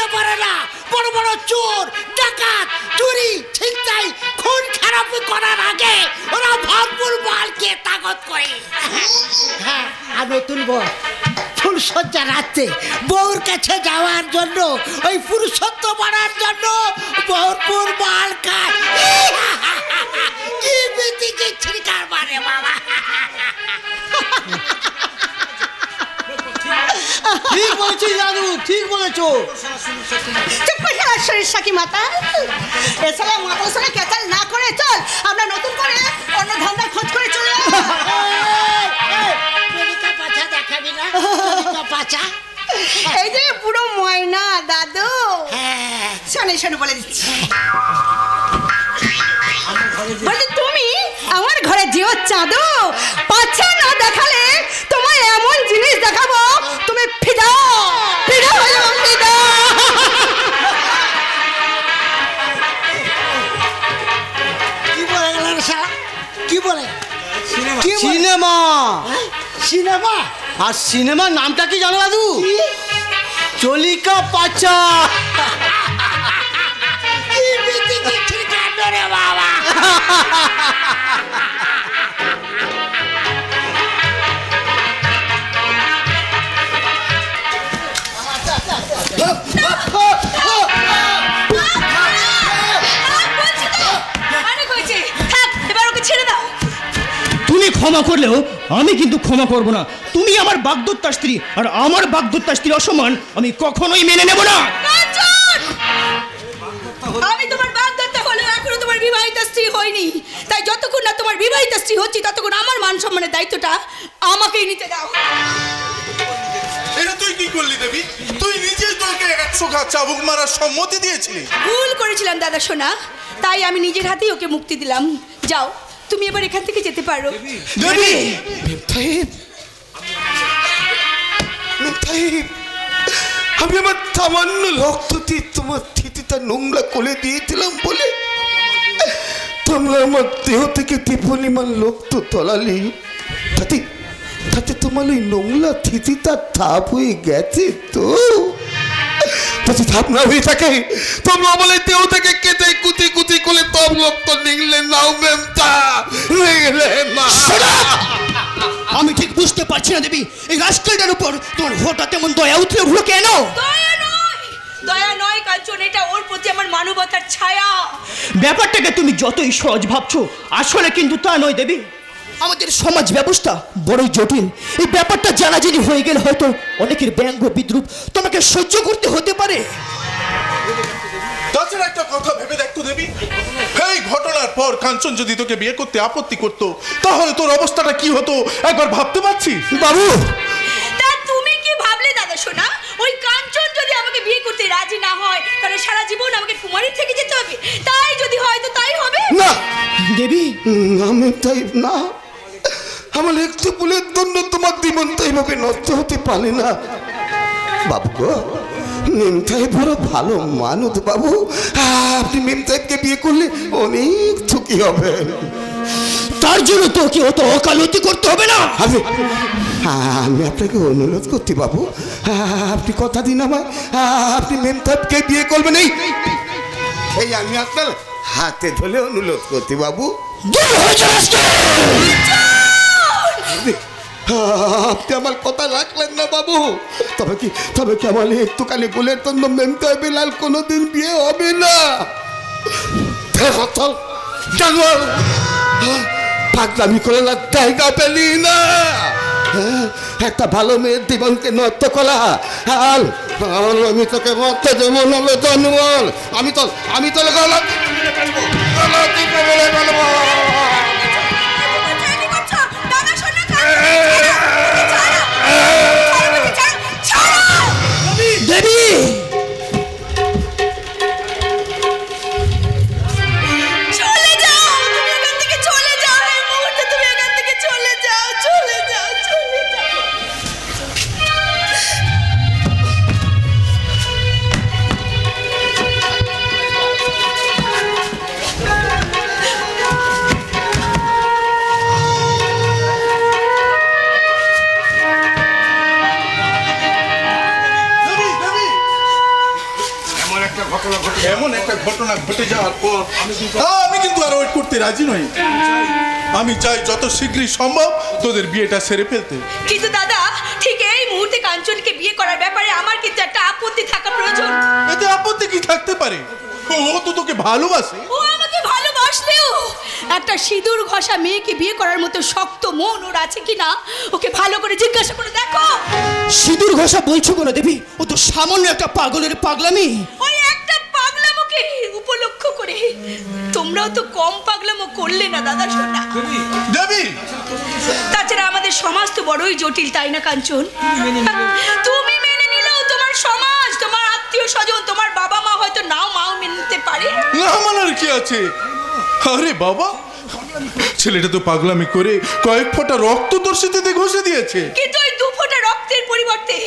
বুঝতে পারে না বড় বড় চোর ডাকাত চুরি ছিনতাই খুন খারাপি করার আগে ওরা ভরপুর মালকে তাগত করে। হ্যাঁ, আর নতুন বউ ফুলসজ্জা রাতে বউর কাছে যাওয়ার জন্য ওই পুরুষত্ব বাড়ার জন্য ভরপুর মাল খায়। কি বিতিকে ছিড়কার মারে বাবা। ঠিক বলেছিস দাদু, ঠিক বলেছো। চুপ করে শরীর সাকি মাতা এছাড়া মাতার সঙ্গে ক্যাচাল না করে চল আমরা নতুন করে অন্য ধান্দার খোঁজ করে চলে পাছা দেখাবি না পাছা। এই যে পুরো ময়না দাদু। শোনে শোনে বলে দিচ্ছি, বলছি তুমি আমার ঘরে যেও চাঁদো, পাছা না দেখালে তোমায় এমন জিনিস দেখাবো তুমি ফিদা ফিদা হয়ে যাবে ফিদা। কি বলে গেল শালা? কি বলে? সিনেমা। সিনেমা? আর সিনেমার নামটা কি জানো দাদু? চলিকা পাচা। কি বিতিকে ছিড়কার রে বাবা। তুমি ক্ষমা করলেও আমি কিন্তু ক্ষমা করব না। তুমি আমার বাগদত্তা স্ত্রী, আর আমার বাগদত্তা স্ত্রী অসম্মান আমি কখনোই মেনে নেব না। আমি তোমার বাগদত্তা হলেও এখনো তোমার বিবাহিত স্ত্রী হইনি, তাই যতক্ষণ না তোমার বিবাহিত স্ত্রী হচ্ছি ততক্ষণ আমার মান সম্মানের দায়িত্বটা আমাকেই নিতে দাও। এটা তুই কি করলি দেবী? তুই নিজেই তোকে 100 ঘা চাবুক মারার সম্মতি দিয়েছিলি। ভুল করেছিলাম দাদা সোনা, তাই আমি নিজের হাতেই ওকে মুক্তি দিলাম। যাও তুমি এবার এখান থেকে যেতে পারো। দেবী, আমি আমার সামান্য রক্ত দিয়ে তোমার থিতিটা নোংরা করে দিয়েছিলাম বলে তোমরা আমার দেহ থেকে পরিমাণ রক্ত তলালি, তাতে তাতে তোমার ওই নোংরা থিতিটা থাপ হয়ে গেছে। তো যদি থাপ না হয়ে থাকে তোমরা বলে দেহ থেকে কেটে কুচি কুচি করে তব রক্ত নিগলে নাও মেমটা নিগলে না। আমি ঠিক বুঝতে পারছি না দেবী, এই রাস্কেলটার উপর তোমার হঠাৎ এমন দয়া উঠলে উঠলো কেন? দয়া নয় কাঞ্চন, এটা ওর প্রতি আমার মানবতার ছায়া। ব্যাপারটাকে তুমি যতই সহজ ভাবছো, আসলে কিন্তু তা নয় দেবী। আমাদের সমাজ ব্যবস্থা বড়ই জটিল। এই ব্যাপারটা জানাজানি হয়ে গেলে হয়তো অনেকের ব্যঙ্গ বিদ্রুপ তোমাকে সহ্য করতে হতে পারে। তাছাড়া একটা কথা ভেবে দেখতো দেবী, এই ঘটনার পর কাঞ্চন যদি তোকে বিয়ে করতে আপত্তি করতো তাহলে তোর অবস্থাটা কি হতো একবার ভাবতে পারছিস? বাবু, তা তুমি কি ভাবলে দাদা সোনা? ওই কাঞ্চন যদি আমাকে বিয়ে করতে রাজি না হয় তাহলে সারা জীবন আমাকে কুমারী থেকে যেতে হবে, তাই যদি হয় তো তাই হবে না দেবী, আমি তাই না। আমার একটু ভুলের জন্য তোমার জীবনটা এইভাবে নষ্ট হতে পারে না বাবু গো। মেমতাই বড় ভালো মানুষ বাবু, আপনি মেমতাইকে বিয়ে করলে অনেক সুখী হবেন। তার জন্য তোকে অত অকালতি করতে হবে না। আমি আপনাকে অনুরোধ করছি বাবু, আপনি কথা দিন আমায়, আপনি মেমতাইকে বিয়ে করবেন। এই আমি আপনার হাতে ধরে অনুরোধ করছি বাবু। আপনি আমার কথা রাখলেন না বাবু। তবে কি আমার একটুখানি বলে তো মেমতাই বেলাল কোনোদিন বিয়ে হবে না। জানোয়ার পাগলামি করে না, জায়গা পেলি না। একটা ভালো মেয়ের জীবনকে নষ্ট করা। আমি তোকে মরতে দেবো না জানোয়ার। আমি তো গলা দেবী, চলে যাও, তুমি এখান থেকে চলে যাও, এই মুহূর্তে তুমি এখান থেকে চলে যাও, চলে যাও, চলে যাও। এমন একটা ঘটনা ঘটে যাওয়ার পর আমি কিন্তু আর ওয়েট করতে রাজি নই। আমি চাই যত শীঘ্রই সম্ভব তোদের বিয়েটা সেরে ফেলতে। কিন্তু দাদা, ঠিক এই মুহূর্তে কাঞ্চনকে বিয়ে করার ব্যাপারে আমার কিন্তু একটা আপত্তি থাকা প্রয়োজন। এতে আপত্তি কি থাকতে পারে? ও তো তোকে ভালোবাসে। ও আমাকে ভালোবাসলেও একটা সিঁদুর ঘষা মেয়েকে বিয়ে করার মতো শক্ত মন ওর আছে কিনা ওকে ভালো করে জিজ্ঞাসা করে দেখো। সিঁদুর ঘষা বলছো কেন দেবী? ও তো সামান্য একটা পাগলের পাগলামি। ওই একটা পাগলামোকে উপলক্ষ করে তোমরাও তো কম পাগলামো করলে না দাদা সোনা। দেবী, তাছাড়া আমাদের সমাজ তো বড়ই জটিল, তাই না কাঞ্চন? তুমি মেনে নিলেও তোমার সমাজ, তোমার আত্মীয় স্বজন, তোমার বাবা মা হয়তো নাও মেনে নিতে পারে না মানার কি আছে? আরে বাবা, ছেলেটা তো পাগলামি করে কয়েক ফোঁটা রক্ত তোর সিঁথিতে ঘষে দিয়েছে। কিন্তু ওই 2 ফোঁটা রক্তের পরিবর্তে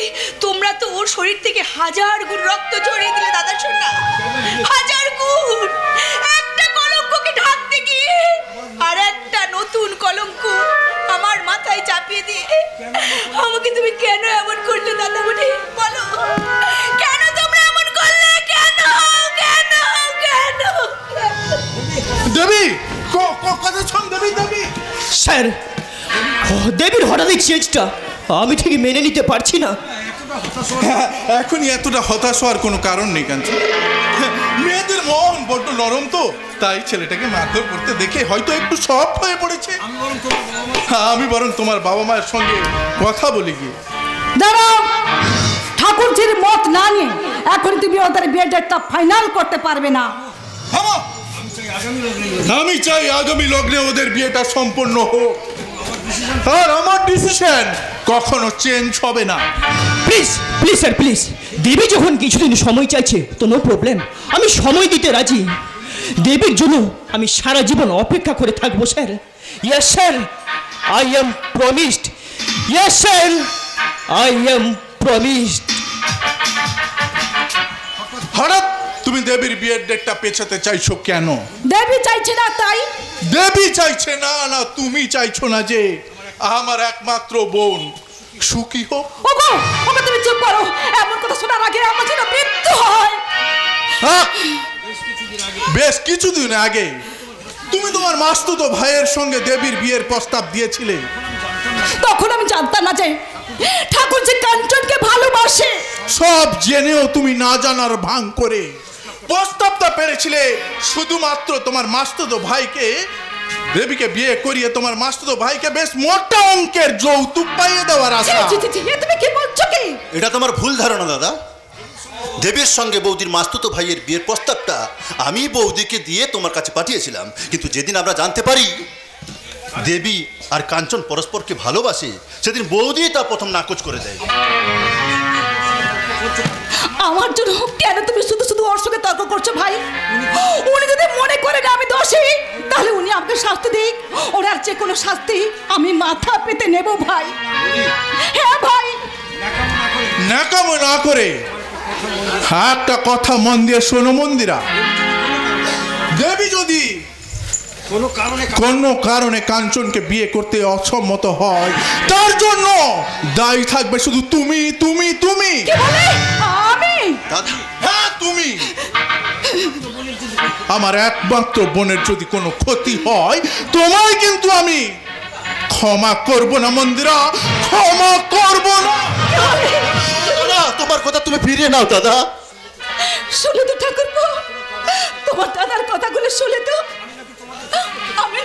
তোমরা তো ওর শরীর থেকে 1000 গুণ রক্ত ঝরিয়ে দিলে দাদা সোনা। 1000 গুণ। একটা কলঙ্ককে ঢাকতে গিয়ে আর একটা নতুন কলঙ্ক আমার মাথায় চাপিয়ে দিয়ে আমাকে তুমি কেন এমন করলে দাদা মনে বলো? কেন তোমরা এমন করলে? কেন কেন কেন? দেবী, কথা শোন দেবী। দেবী স্যার, দেবীর হঠাৎ এই চেঞ্জটা আমি ঠিক মেনে নিতে পারছি না। এখনই এতটা হতাশ হওয়ার কোনো কারণ নেই কাঞ্চন। মেয়েদের মন বড্ড নরম তো, তাই ছেলেটাকে মারধর করতে দেখে হয়তো একটু সফট হয়ে পড়েছে। আমি বরং তোমার বাবা মায়ের সঙ্গে কথা বলি গিয়ে। দাঁড়াও, ঠাকুরজির মত না নিয়ে এখন তুমি ওদের বিয়ের ডেটটা ফাইনাল করতে পারবে না। আমি চাই আগামী লগ্নে ওদের বিয়েটা সম্পন্ন হোক, আর আমার ডিসিশন কখনো চেঞ্জ হবে না। Please please sir, please. Devi যখন কিছুদিন সময় চাইছে তো নো প্রবলেম, আমি সময় দিতে রাজি। দেবীর জন্য আমি সারা জীবন অপেক্ষা করে থাকবো sir. Yes sir, I am promised. Yes sir, I am promised. হঠাৎ তুমি দেবীর বিয়ের ডেটটা পেছাতে চাইছো কেন? দেবী চাইছে না তাই? দেবী চাইছে না, না তুমি চাইছো না যে আমার একমাত্র বোন সুখী হোক? ওগো, ওগো তুমি চুপ করো। এমন কথা শোনার আগে আমার যেন মৃত্যু হয়। বেশ কিছুদিন আগে তুমি তোমার মাস্তুতো ভাইয়ের সঙ্গে দেবীর বিয়ের প্রস্তাব দিয়েছিলে। তখন আমি জানতাম না যে ঠাকুর যে কাঞ্চনকে ভালোবাসে। সব জেনেও তুমি না জানার ভান করে প্রস্তাবটা পেরেছিলে শুধুমাত্র তোমার মাস্তুতো ভাইকে, দেবীকে বিয়ে করিয়ে তোমার মাস্তুতো ভাইকে বেশ মোটা অঙ্কের যৌতুক পাইয়ে দেওয়ার আশা। তুমি কি বলছো কি? এটা তোমার ভুল ধারণা দাদা। দেবীর সঙ্গে বৌদির মাস্তুতো ভাইয়ের বিয়ের প্রস্তাবটা আমি বৌদিকে দিয়ে তোমার কাছে পাঠিয়েছিলাম, কিন্তু যেদিন আমরা জানতে পারি দেবী আর কাঞ্চন পরস্পরকে ভালোবাসে, সেদিন বৌদি তা প্রথম নাকচ করে দেয়। আমার জন্য কেন তুমি শুধু শুধু ওর সঙ্গে তর্ক করছো ভাই? উনি যদি মনে করেন আমি দোষী, তাহলে উনি আমাকে শাস্তি দিক। ওনার যে কোনো শাস্তি আমি মাথা পেতে নেব ভাই। হ্যাঁ ভাই, ন্যাকামো না করে একটা কথা মন দিয়ে শোনো মন্দিরা। দেবী যদি কোনো কারণে কাঞ্চনকে বিয়ে করতে অসম্মত হয়, তার জন্য দায়ী থাকবে শুধু তুমি তুমি তুমি। কি বলে? আমি? হ্যাঁ তুমি। আমার একমাত্র বোনের যদি কোনো ক্ষতি হয়, তোমায় কিন্তু আমি ক্ষমা করব না মন্দিরা, ক্ষমা করব না। তোমার কথা তুমি ফিরিয়ে নাও দাদা। শুনে তো ঠাকুরপো, তোমার দাদার কথাগুলো শুনে তো আমি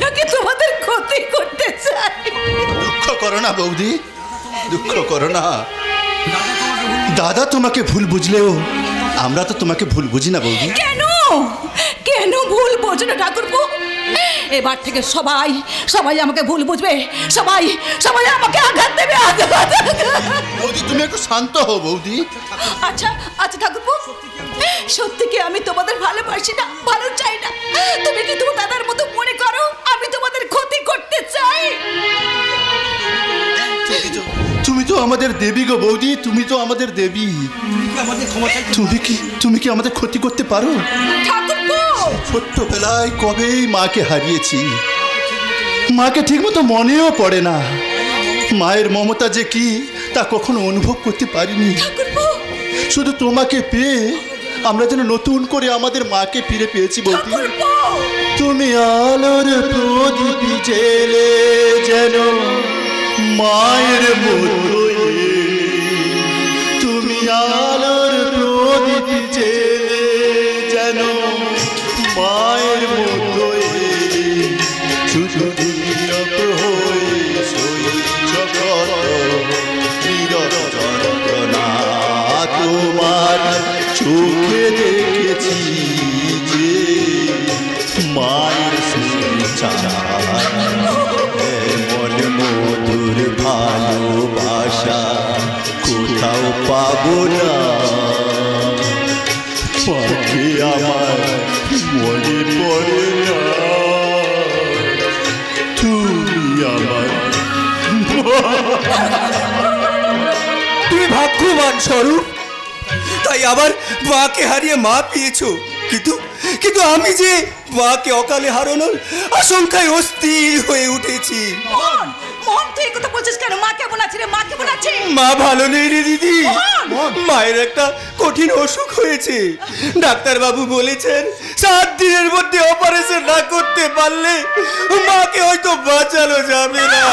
নাকি তোমাদের ক্ষতি করতে চাই। দুঃখ করো না বৌদি, দুঃখ করো না। দাদা তোমাকে ভুল বুঝলেও আমরা তো তোমাকে ভুল বুঝি না বৌদি। কেন কেন ভুল বোঝো না ঠাকুরপো? এবার থেকে সবাই আমাকে ভুল বুঝবে, সবাই আমাকে আঘাত দেবে। বৌদি তুমি একটু শান্ত হও বৌদি। আচ্ছা ঠাকুরপো, সত্যি কি আমি তোমাদের ভালোবাসি না, ভালো চাই না? তুমি কি তোমার দাদার মতো মনে করো আমি তোমাদের ক্ষতি করতে চাই? তুমি তো আমাদের দেবী গো বৌদি, তুমি তো আমাদের দেবী। তুমি কি আমাদের ক্ষতি করতে পারো? ঠাকুরপো, ছোট্টবেলায় কবেই মাকে হারিয়েছি, মাকে ঠিকমতো মনেও পড়ে না। মায়ের মমতা যে কি তা কখনো অনুভব করতে পারিনি। শুধু তোমাকে পেয়ে আমরা যেন নতুন করে আমাদের মাকে ফিরে পেয়েছি বৌদি। তুমি আলোর প্রদীপ জেলে যেন মায়ের মতো এলে, তুমি আলোর প্রদীপ জেলে যেন মায়ের মতো এলে, শুধু নীরব হয়ে সহ্য করো নীরব যন্ত্রণা। তোমার চোখে দেখেছি যে মায়ের এমন মধুর ভালোবাসা কোথাও পাবো না। পাখি আমার মনে পড়ে না, তুমি আমার। তুমি ভাগ্যবান স্বরূপ, তাই আবার মাকে হারিয়ে মা পেয়েছো। কিন্তু আমি যে মাকে অকালে হারানোর আশঙ্কায় অস্থির হয়ে উঠেছি। মোহন, তুই কথা বলছিস কেন? মা কেমন আছে রে? মা কেমন আছে? মা ভালো নেই রে দিদি। মায়ের একটা কঠিন অসুখ হয়েছে। ডাক্তারবাবু বলেছেন 7 দিনের মধ্যে অপারেশন না করতে পারলে মাকে হয়তো বাঁচানো যাবে না।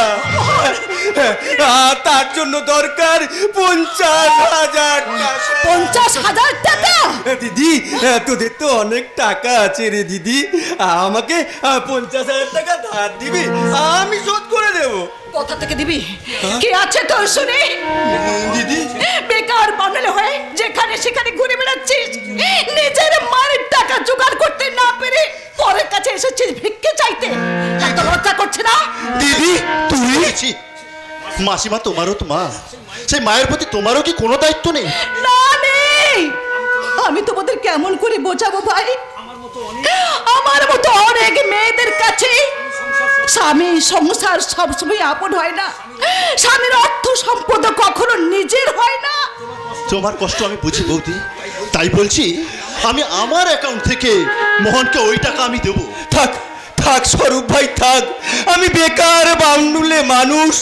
তার জন্য দরকার 50,000 টাকা। 50,000 টাকা? দিদি, তোদের তো অনেক টাকা আছে রে দিদি, আমাকে 50,000 টাকা ধার দিবি, আমি শোধ করে দেবো। কোথা থেকে দিবি? কে আছে তোর শুনে? দিদি, বেকার বানালে হয়ে যেখানে সেখানে ঘুরে বেড়াচ্ছিস, নিজের মায়ের টাকা জোগাড় করতে না পেরে পরের কাছে এসেছিস ভিক্ষে চাইতে। এত লজ্জা করছে না? দিদি তুমি মাসিমা, তোমারও তো মা, সেই মায়ের প্রতি তোমারও কি কোনো দায়িত্ব নেই? না, নেই। আমি তোমাদের কেমন করে বোঝাবো ভাই? আমার মতো অনেক মেয়েদের কাছে স্বামী সংসার সবসময় আপন হয় না, স্বামীর অর্থ সম্পদ কখনো নিজের হয় না। তোমার কষ্ট আমি বুঝি বৌদি, তাই বলছি আমি আমার অ্যাকাউন্ট থেকে মোহনকে ওই টাকা আমি দেবো। থাক থাক স্বরূপ ভাই, থাক। আমি বেকার বাউন্ডুলে মানুষ,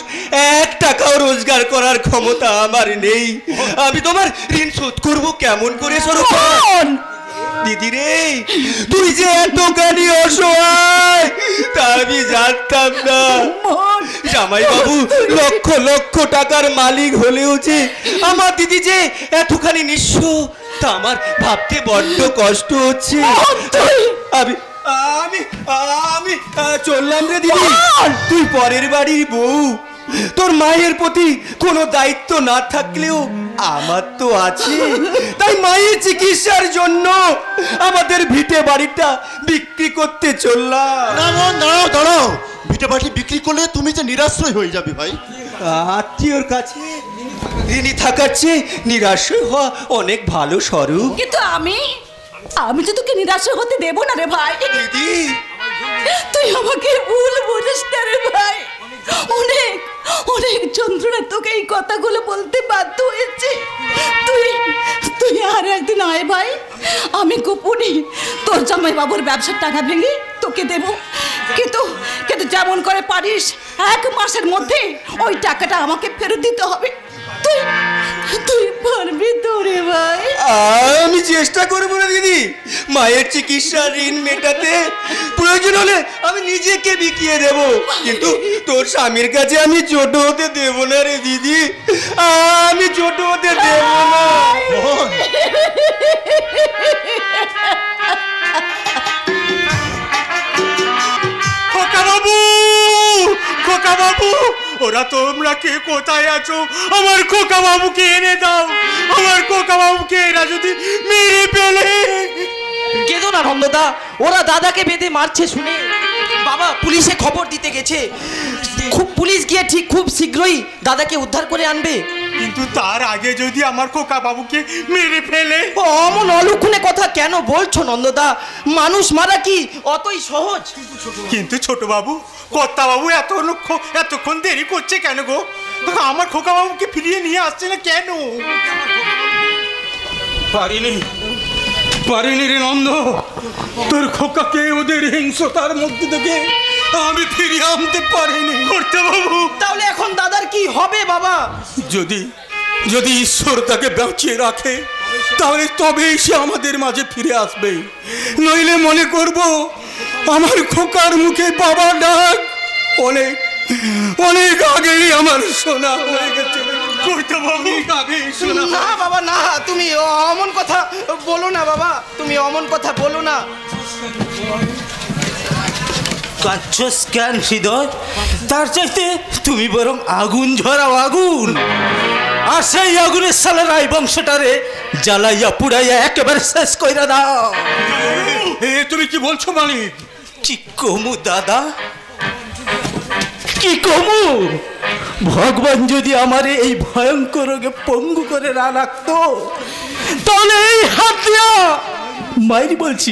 1 টাকাও রোজগার করার ক্ষমতা আমার নেই। আমি তোমার ঋণ শোধ করবো কেমন করে স্বরূপ ভাই? দিদি রে, তুই যে এতখানি অসহায় তা আমি জানতাম না। জামাই বাবু লক্ষ লক্ষ টাকার মালিক হলেও যে আমার দিদি যে এতখানি নিঃস্ব তা আমার ভাবতে বড্ড কষ্ট হচ্ছে। আমি আমি আমি চললাম রে দিদি। তুই পরের বাড়ির বউ, তোর মায়ের প্রতি কোনো দায়িত্ব না থাকলেও আমার তো আছে। তাই মায়ের চিকিৎসার জন্য আমাদের ভিটে বাড়িটা বিক্রি করতে চললাম। দাঁড়াও দাঁড়াও, ভিটে বাড়ি বিক্রি করলে তুমি যে নিরাশ্রয় হয়ে যাবে ভাই। আত্মীয়র কাছে ঋণী থাকার চেয়ে নিরাশ্রয় হওয়া অনেক ভালো স্বরূপ। কিন্তু আমি তো তোকে নিরাশ হতে দেবো না রে ভাই। দিদি, তুই আমাকে ভুল বুঝিস না রে ভাই। অনেক অনেক যন্ত্রণা তোকে এই কথাগুলো বলতে বাধ্য হয়েছে। তুই আর একদিন আয় ভাই, আমি গোপনে তোর জামাই বাবুর ব্যবসার টাকা ভেঙে তোকে দেব। কিন্তু যেমন করে পারিস 1 মাসের মধ্যে ওই টাকাটা আমাকে ফেরত দিতে হবে। তুই পারবি তো রে ভাই? আমি চেষ্টা করবো না দিদি, মায়ের চিকিৎসার ঋণ মেটাতে প্রয়োজন হলে আমি নিজেকে বিকিয়ে দেব, কিন্তু তোর স্বামীর কাছে আমি ছোট হতে দেব না রে দিদি, আমি ছোট হতে দেব না। খোকা বাবু, খোকা বাবু, ওরা তোমরা কে কোথায় আছো? আমার খোকা বাবুকে এনে দাও, আমার খোকা বাবুকে এরা যদি মেরে ফেলে। কেঁদো না নন্দদা, ওরা দাদাকে বেঁধে মারছে শুনে বাবা পুলিশে খবর দিতে গেছে। পুলিশ গিয়ে ঠিক খুব শীঘ্রই দাদাকে উদ্ধার করে আনবে। কিন্তু তার আগে যদি আমার খোকা বাবুকে মেরে ফেলে? অমন অলক্ষণে কথা কেন বলছো নন্দদা? মানুষ মারা কি অতই সহজ? কিন্তু ছোট বাবু, কর্তা বাবু এতক্ষণ দেরি করছে কেন গো? আমার খোকা বাবুকে ফিরিয়ে নিয়ে আসছে না কেন? পারিনি রে নন্দ, তোর খোকাকে ওদের হিংস্রতার মধ্যে থেকে আমি ফিরিয়ে আনতে পারিনি কর্তা বাবু। তাহলে এখন দাদার কি হবে বাবা? যদি ঈশ্বর তাকে বাঁচিয়ে রাখে তাহলে তবেই সে আমাদের মাঝে ফিরে আসবে, নইলে মনে করব আমার খোকার মুখে বাবার ডাক অনেক অনেক আগেই আমার শোনা হয়ে গেছে। অনেক আগেই শোনা। না বাবা না, তুমি অমন কথা বলো না বাবা, তুমি অমন কথা বলো না। কাচ্ছস কেন হৃদয়? তার চাইতে তুমি বরং আগুন ঝরাও, আগুন। আর সেই আগুনের সালারা এই বংশটারে জ্বালাইয়া পুড়াইয়া একেবারে শেষ কইরা দাও। তুমি কি বলছো মালিক? কি কমু দাদা, কি কমু? ভগবান যদি আমারে এই ভয়ঙ্কর রোগে পঙ্গু করে না রাখতো তাহলে এই হাত দিয়া মাইরি বলছি,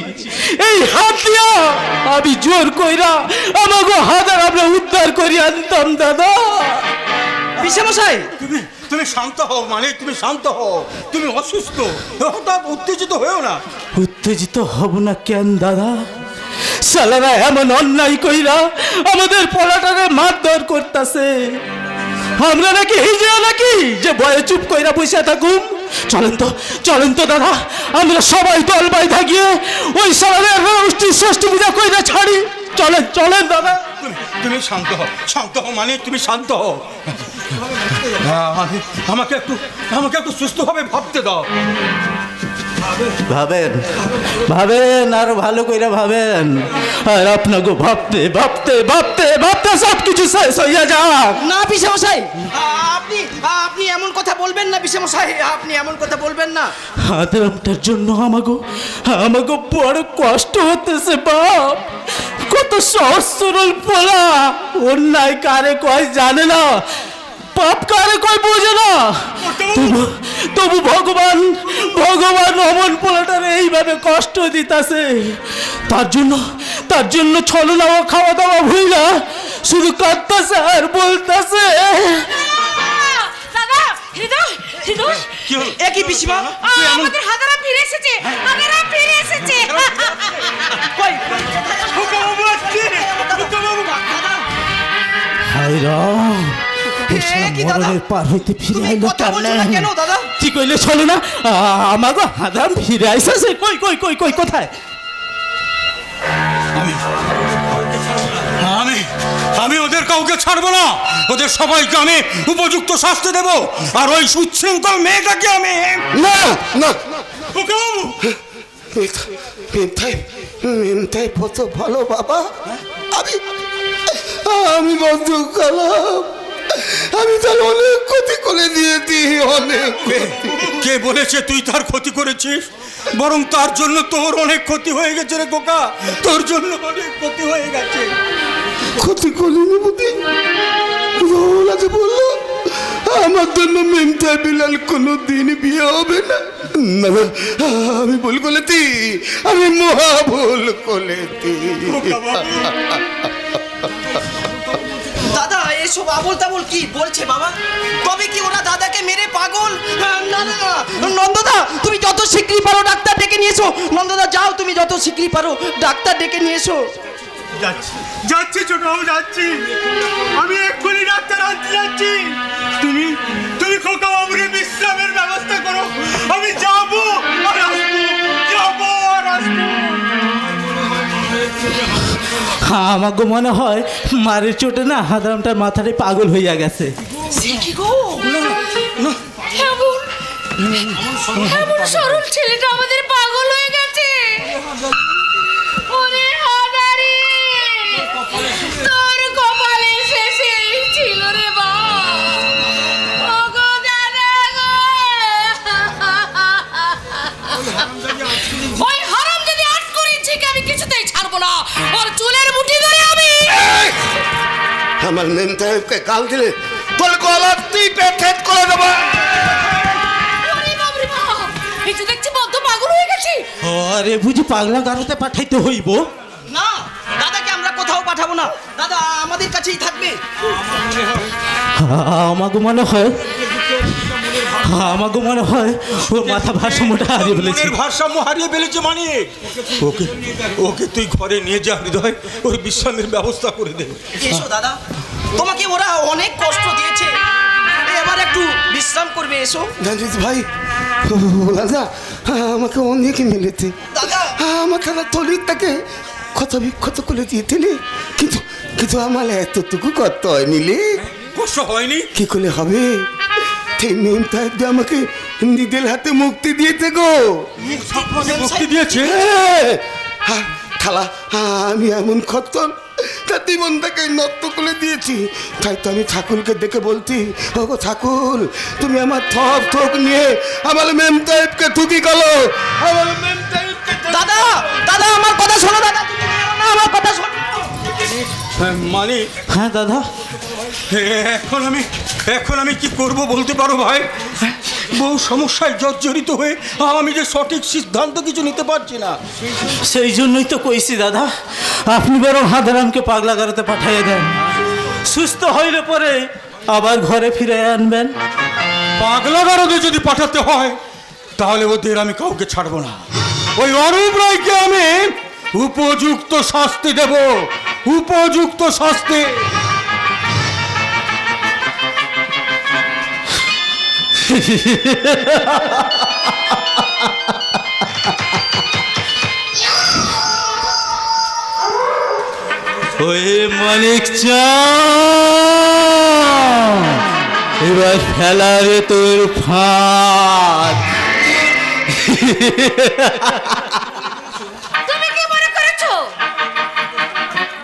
এই হাত দিয়া আমি জোর কইরা আমাকে হাজার আমরা উদ্ধার করি আনতাম দাদা। পিসেমশাই তুমি শান্ত হও, মানে তুমি শান্ত হও, তুমি অসুস্থ, হঠাৎ উত্তেজিত হয়েও না। উত্তেজিত হব না কেন দাদা? সালারা এমন অন্যায় কইরা আমাদের পোলাটারে মারধর করতেছে, আমরা নাকি হিজড়া নাকি যে ভয়ে চুপ কইরা বসে থাকুম? চলেন তো দাদা, আমরা সবাই দল বাইধা গিয়ে ওই সালারের ষষ্ঠী পূজা কইরা ছাড়ি। চলেন দাদা। তুমি শান্ত হও, মানে তুমি শান্ত হও। আমাকে একটু সুস্থভাবে ভাবতে দাও। ভাবেন আরো ভালো কইরা ভাবেন, আর আপনাকে ভাবতে সব কিছু শেষ হইয়া যাক। না পিসেমশাই, আপনি এমন কথা বলবেন না পিসেমশাই, আপনি এমন কথা বলবেন না। হাতরামটার জন্য আমাকে বড় কষ্ট হতেছে বাপ। কত সহজ সরল পোলা, অন্যায় কারে কয় জানে না, পাপ কারে কয় বোঝে না। তবু ভগবান অমন পোলাটারে এইভাবে কষ্ট দিতাছে। তার জন্য ছলনা ও খাওয়া দাওয়া ভুইলা শুধু কাঁদতাছে আর বলতাছে। দাদা হৃদয়, একই পিসিমা, আমাদের হাজারা ফিরে এসেছে, হায় রাম, মরণের পার হইতে ফিরে আইলো কেন দাদা? কি কইলে চলো না, আমাকে হাদাম ফিরে আইসাছে। কই কোথায়? আমি ওদের কাউকে ছাড়বো না, ওদের সবাইকে আমি উপযুক্ত শাস্তি দেব, আর ওই সুশৃঙ্খল মেয়েটাকে আমি না মেমতাই কত ভালো বাবা। আমি বন্ধু কালাম, আমি তার অনেক ক্ষতি করে দিয়েছি, অনেক। কে বলেছে তুই তার ক্ষতি করেছিস? বরং তার জন্য তোর অনেক ক্ষতি হয়ে গেছে রে খোকা, তোর জন্য অনেক ক্ষতি হয়ে গেছে। ক্ষতি করিনি বুদ্ধি, বললো আমার জন্য মেমতাই বিলাল কোনো দিন বিয়ে হবে না। আমি ভুল করেছি, আমি মহা ভুল করেছি। দাদা এসব আবল তাবল কি বলছে বাবা? তবে কি ওরা দাদাকে মেরে পাগল? না নন্দদা, তুমি যত শীঘ্রই পারো ডাক্তার ডেকে নিয়ে এসো। নন্দদা যাও, তুমি যত শীঘ্রই পারো ডাক্তার ডেকে নিয়ে এসো। যাচ্ছি ছোট বাবু, যাচ্ছি, আমি এক্ষুনি ডাক্তার আনতে যাচ্ছি। তুমি খোকা বাবুরে বিশ্রামের ব্যবস্থা করো, আমি যাবো আর আসবো। আমাকে মনে হয় মারের চোটে না হাদারামটার মাথাটাই পাগল হইয়া গেছে। সে কি গো, এমন সরল ছেলেটা আমাদের পাগল হয়ে গেছে। ওরে হাদারি, তোর কপালে শেষে ছিল রে ওই হারাম যদি আট করেছি আমি কিছুতেই ছাড়বো না, ওর চুলের মুঠি ধরে আমি। আমার মেমতাইকে গাল দিলে তোর গলা টিপে ঠেট করে দেবো। এই তো দেখছি বদ্ধ পাগল হয়ে গেছি। আরে বুঝি পাগলা গারোতে পাঠাইতে হইব? না, দাদাকে আমরা কোথাও পাঠাবো না, দাদা আমাদের কাছেই থাকবে। আমাকে মনে হয় ওর মাথা ভারসাম্যটা হারিয়ে ফেলেছে। ভারসাম্য হারিয়ে ফেলেছে মানে ওকে তুই ঘরে নিয়ে যা হৃদয়, ওর বিশ্রামের ব্যবস্থা করে দে। এসো দাদা, তোমাকে ওরা অনেক কষ্ট দিয়েছে, এবার একটু বিশ্রাম করবে, এসো। জানিস ভাই, দাদা আমাকে অনেক মেলেতে, দাদা আমাকে না তলিটাকে ক্ষত বিক্ষত করে দিয়েছিলি, কিন্তু কিন্তু আমার এতটুকু করতে হয়নি লে। কষ্ট হয়নি? কি করে হবে? সেই মেমটা একদম আমাকে নিজের হাতে মুক্তি দিয়েছে গো। মুক্তি দিয়েছে? খালা, আমি এমন খতন তার জীবনটাকে নষ্ট করে দিয়েছি। তাই তো আমি ঠাকুরকে দেখে বলছি, ও গো ঠাকুর, তুমি আমার থপ থোক নিয়ে আমার মেম টাইপকে থুকি গেলো। আমার মেম টাইপকে দাদা দাদা আমার কথা শোনো, দাদা তুমি যেও না, আমার কথা শোনো। মানে হ্যাঁ দাদা, এখন আমি কি করব বলতে পারো ভাই? বহু সমস্যায় জর্জরিত হয়ে আমি যে সঠিক সিদ্ধান্ত কিছু নিতে পারছি না। সেই জন্যই তো কইছি দাদা, আপনি বরং হাদারামকে পাগলাগারোতে পাঠিয়ে দেন, সুস্থ হইলে পরে আবার ঘরে ফিরে আনবেন। পাগলাগারদে যদি পাঠাতে হয় তাহলে ওদের আমি কাউকে ছাড়বো না। ওই অরূপ রায়কে আমি উপযুক্ত শাস্তি দেব, উপযুক্ত শাস্তি। ওই মানিক চা, এবার ফেলারে তোর ফাঁদ। তুমি কি মনে করেছো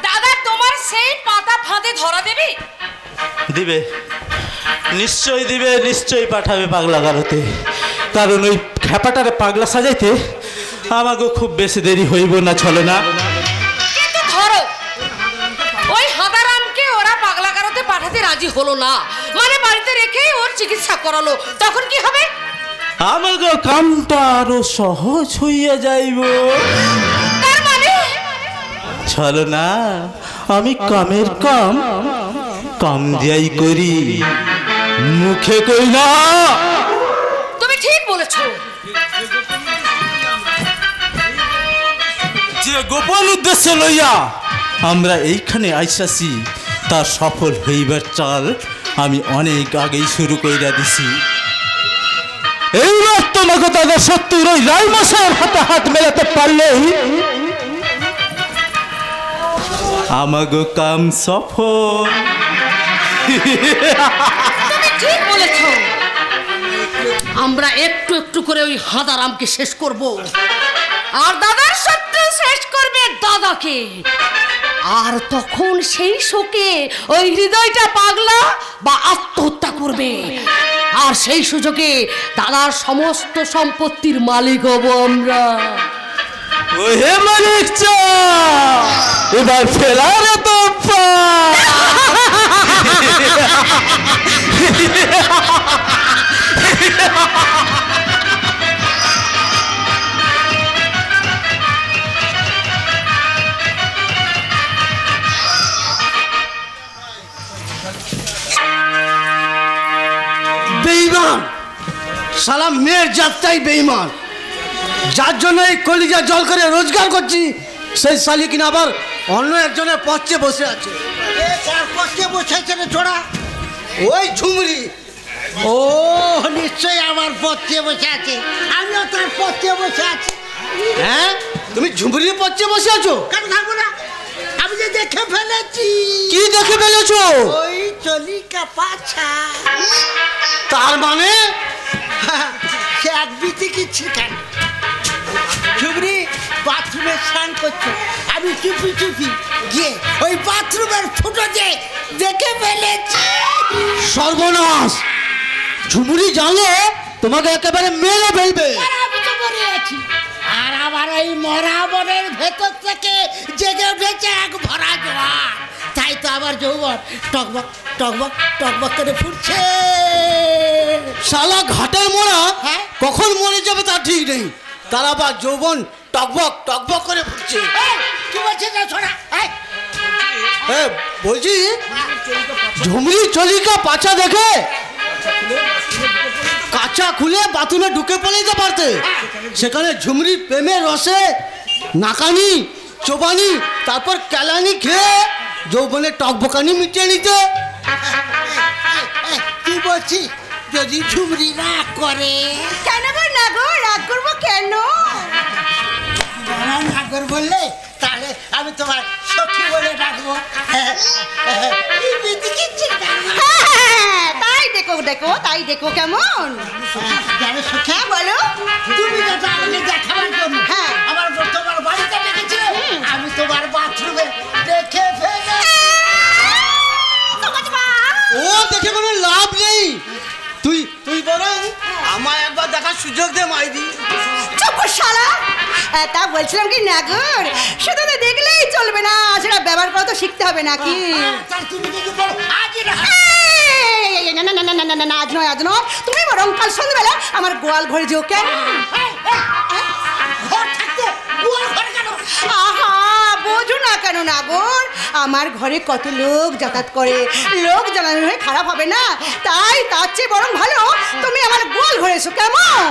দাদা তোমার সেই পাতা ফাঁদে ধরা দেবে? দিবে, নিশ্চয় দিবে, নিশ্চয়ই পাঠাবে পাগলাগারোতে। কারণ ওই খেপাটারে পাগলা সাজাইতে আমাকে খুব বেশি দেরি হইব না, চলে না। কিন্তু ধরো ওই হাদারামকে ওরা পাগলাগারোতে পাঠাতে রাজি হলো না, মানে বাড়িতে রেখেই ওর চিকিৎসা করালো, তখন কি হবে? আমাকে কামটা আরো সহজ হইয়া যাইব। তার মানে চলো না, আমি কামের কাম দিয়াই করি, মুখে কই না। তুমি ঠিক বলেছো। যে গোপন উদ্দেশ্য লইয়া আমরা এইখানে আইসাছি তার সফল হইবার চাল আমি অনেক আগেই শুরু কইরা দিছি। এইবার তোমাকে তাদের শত্রুর ওই রাইমশাইয়ের হাতে হাত মেলাতে পারলেই আমাগো কাম সফল। তুমি ঠিক বলেছো, আমরা একটু একটু করে ওই হাদারামকে শেষ করব, আর দাদার শত্রু শেষ করবে দাদাকে। আর তখন সেই শোকে ওই হৃদয়টা পাগলা বা আত্মহত্যা করবে, আর সেই সুযোগে দাদার সমস্ত সম্পত্তির মালিক হব আমরা। ওহে মালিক চা, এবার ফেলার তো বেঈমান শালা, মেয়ের জাতটাই বেঈমান। যার জন্য এই কলিজা জল করে রোজগার করছি, সেই শালি কিনা আবার অন্য একজনের পথে বসে আছে। পথে বসে আছে রে ছোড়া? ওই ঝুমরি। ও নিশ্চয়ই আমার পথে বসে আছে, আমিও তার পথে বসে আছি। হ্যাঁ, তুমি ঝুমরির পথে বসে আছো? কেন থাকবো না, আমি যে দেখে ফেলেছি। কি দেখে ফেলেছো? ওই চলিকা পাছা। তার মানে সে এক বিচি কি ছিলেন? ঝুমরি বাথরুমে স্নান করছো, আমি চুপি চুপি গিয়ে ওই বাথরুমের ফুটো দিয়ে দেখে ফেলেছি। সর্বনাশ! ঝুমুরি জানলে তোমাকে একেবারে মেরে ফেলবে। আমি তো মরে আছি, আর আমার ওই মরা মনের ভেতর থেকে জেগে উঠেছে এক ভরা জোয়ার। তাই তো আবার যৌবন টকবক টকবক টকবক করে ফুটছে। শালা ঘাটের মোড়া কখন মরে যাবে তা ঠিক নেই, তার আবার যৌবন টকবক টকবক করে ফুটছে। কি বলছে না ছোড়া? বলছি ঝুমরি চলিকা পাছা দেখে কাঁচা খুলে বাথরুমে ঢুকে পড়ে যেতে পারতে, সেখানে ঝুমরির প্রেমের রসে নাকানি চোবানি তারপর ক্যালানি খেয়ে যৌবনের টকবকানি মিটিয়ে নিতে। কি বলছি যদি ঝুমরি রাগ করে? কেন গো না গো, রাগ করবো কেন? নাগর বললে তাহলে আমি তোমার সখী বলে ডাকবো। তাই দেখো দেখো, তাই দেখো কেমন। জানো সখী, হ্যাঁ বলো। তুমি যেটা আমাকে দেখাবার জন্য হ্যাঁ। আমার তোমার বাড়িতে ডেকেছিলে, আমি তোমার বাথরুমে দেখে ফেলে। ও দেখে কোনো লাভ নেই, তুই তুই বরং আমায় একবার দেখার সুযোগ দে মাইদি। চুপ শালা। তা বলছিলাম কি নাগর, শুধু তো দেখলেই চলবে না, সেটা ব্যবহার করা তো শিখতে হবে নাকি? তুমি কিন্তু বলো আজই না। না না না না না না না, আজ নয় আজ নয়, তুমি বরং কাল সন্ধ্যাবেলা আমার গোয়াল ঘরে যেও। কেন? ঘর থাকতে গোয়াল ঘরে কেন? আহা, বোঝো না কেন নাগর, আমার ঘরে কত লোক যাতায়াত করে, লোক জানানো হয়ে খারাপ হবে না, তাই তার চেয়ে বরং ভালো তুমি আমার গোয়াল ঘরে এসো। কেমন?